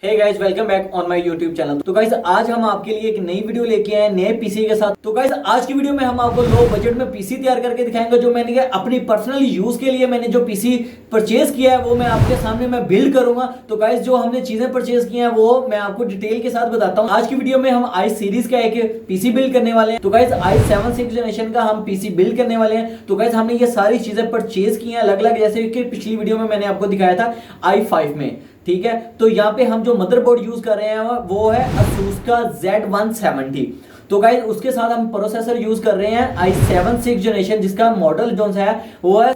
Hey guys, welcome back on my YouTube channel. तो guys आज हम आपके लिए एक नई वीडियो लेके आए हैं नए पीसी के साथ। तो गाइस आज की वीडियो में हम आपको लो बजट में पीसी तैयार करके दिखाएंगे। जो मैंने अपनी पर्सनल यूज के लिए मैंने जो पीसी परचेज किया है वो मैं आपके सामने मैं बिल्ड करूंगा। तो गाइस जो हमने चीजें परचेज की हैं वो मैं आपको डिटेल के साथ बताता हूँ। आज की वीडियो में हम आई सीरीज का एक पीसी बिल्ड करने वाले हैं। तो गाइस i7 6th जनरेशन का हम पीसी बिल्ड करने वाले हैं। तो गाइस हमने ये सारी चीजें परचेज की हैं अलग अलग, जैसे कि पिछली वीडियो में मैंने आपको दिखाया था i5 में। ठीक है, तो यहाँ पे हम जो मदरबोर्ड यूज कर रहे हैं वो है Asus का Z170। तो गाइस उसके साथ हम प्रोसेसर यूज कर रहे हैं i7 6th जनरेशन, जिसका मॉडल जो है वो है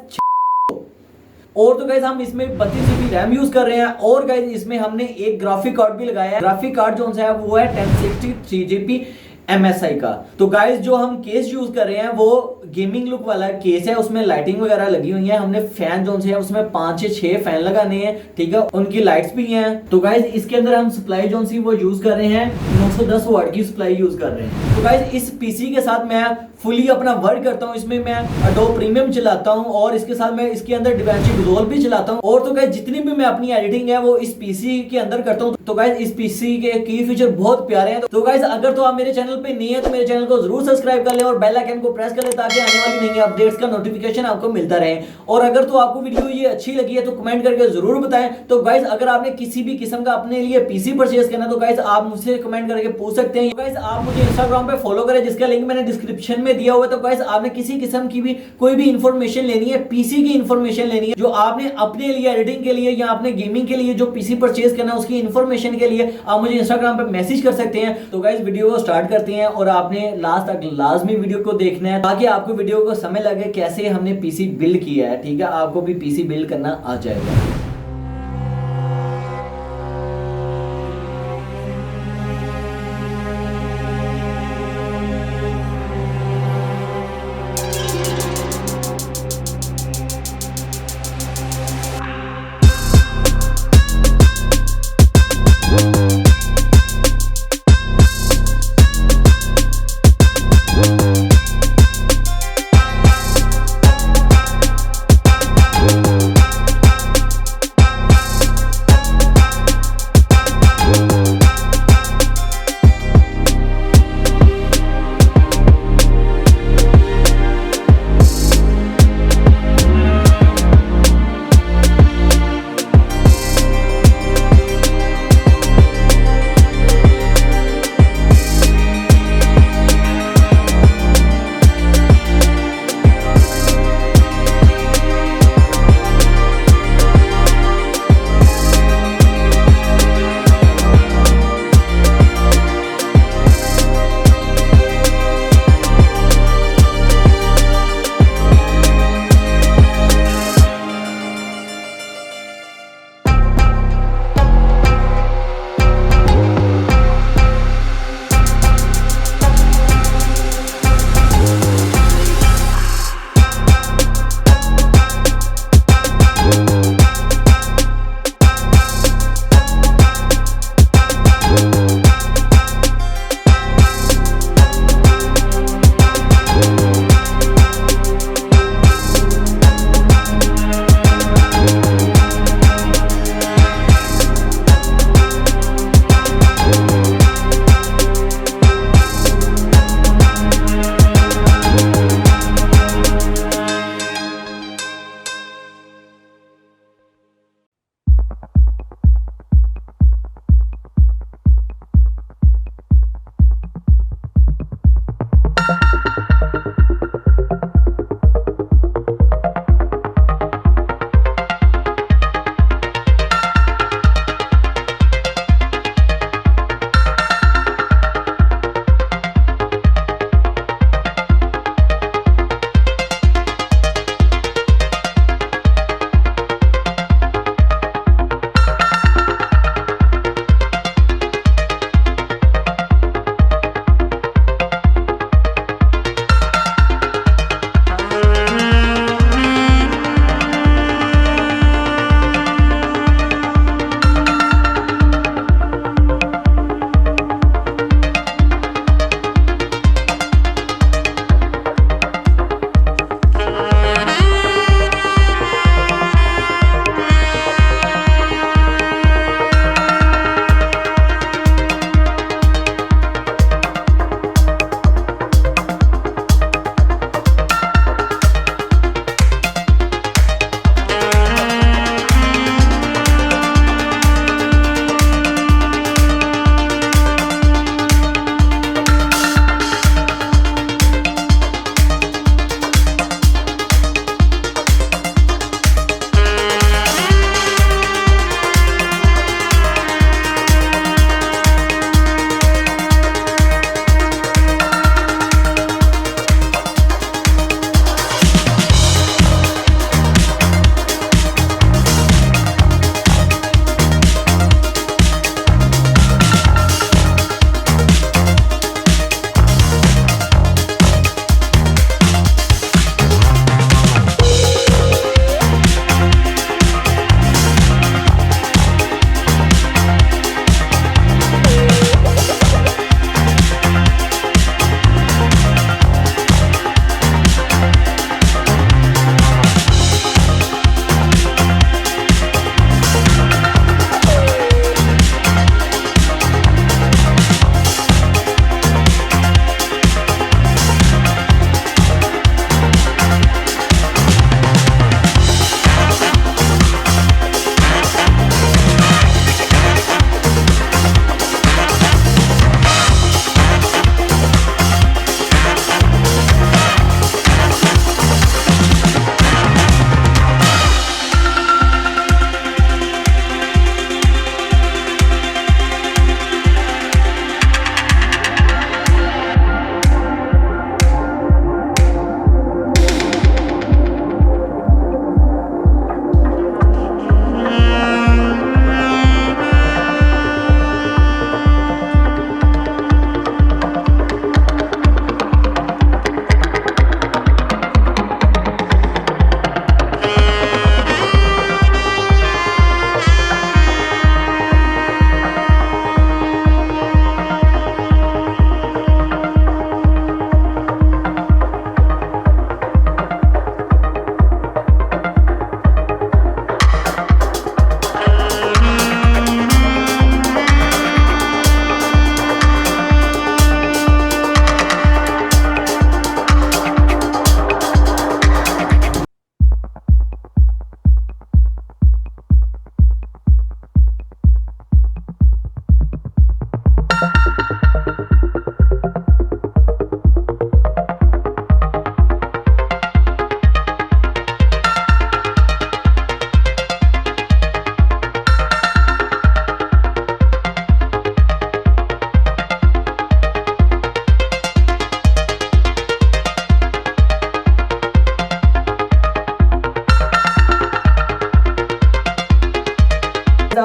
और तो गाइस हम इसमें 32 GB रैम यूज कर रहे हैं। और गाइस इसमें हमने एक ग्राफिक कार्ड भी लगाया है। ग्राफिक कार्ड जो है वो है 1060 3GB MSI का। तो गाइस जो हम केस यूज कर रहे हैं वो गेमिंग लुक वाला केस है, उसमें लाइटिंग वगैरह लगी हुई है। हमने फैन जो है उसमें 5 से 6 फैन लगाने हैं। ठीक है, उनकी लाइट्स भी हैं। तो गाइस इसके अंदर हम सप्लाई जो सी वो यूज कर रहे हैं 910 वाट की सप्लाई यूज कर रहे हैं। तो गाइस इस पीसी के साथ मैं फुली अपना वर्क करता हूं। इसमें मैं Adobe प्रीमियम चलाता हूं और इसके साथ मैं इसके अंदर DaVinci Resolve भी चलाता हूं। और तो गाइस जितनी भी मैं अपनी एडिटिंग है वो इस पीसी के अंदर करता हूं। तो गाइस इस पीसी के की फीचर बहुत प्यारे हैं। तो गाइस अगर तो आप मेरे चैनल पे नए हैं तो मेरे चैनल को जरूर सब्सक्राइब कर लें और बेल आइकन को प्रेस कर लें ताकि आने वाली नई अपडेट्स का नोटिफिकेशन आपको मिलता रहे। और अगर तो आपको वीडियो ये अच्छी लगी है तो कमेंट करके जरूर बताएं। तो गाइस अगर आपने किसी भी किस्म का अपने लिए पीसी परचेज करना तो गाइस आप मुझसे कमेंट करके पूछ सकते हैं। गाइस आप मुझे इंस्टाग्राम पे फॉलो करें जिसका लिंक मैंने डिस्क्रिप्शन में दिया हुआ है। तो गाइस आपने किसी किस्म की भी कोई भी इंफॉर्मेशन लेनी है, पीसी की इंफॉर्मेशन लेनी है, जो आपने अपने लिए एडिटिंग के लिए या अपने गेमिंग के लिए जो पीसी परचेज करना है उसकी इंफॉर्मेशन के लिए आप मुझे इंस्टाग्राम पे मैसेज कर सकते हैं। तो गाइस वीडियो को स्टार्ट करते हैं और आपने लास्ट तक लाजमी वीडियो को देखना है ताकि आपको वीडियो को समय लगे कैसे हमने पीसी बिल्ड किया है। ठीक है, आपको भी पीसी बिल्ड करना आ जाएगा।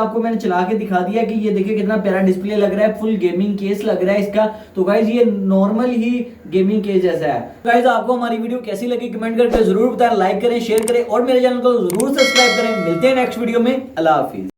आपको मैंने चला के दिखा दिया कि ये देखिए कितना प्यारा डिस्प्ले लग रहा है, फुल गेमिंग केस लग रहा है इसका। तो गाइज ये नॉर्मल ही गेमिंग केस जैसा है। गाइज आपको हमारी वीडियो कैसी लगी कमेंट करके जरूर बताएं, लाइक करें, शेयर करें और मेरे चैनल को जरूर सब्सक्राइब करें। मिलते हैं नेक्स्ट वीडियो में। अल्लाह हाफिज।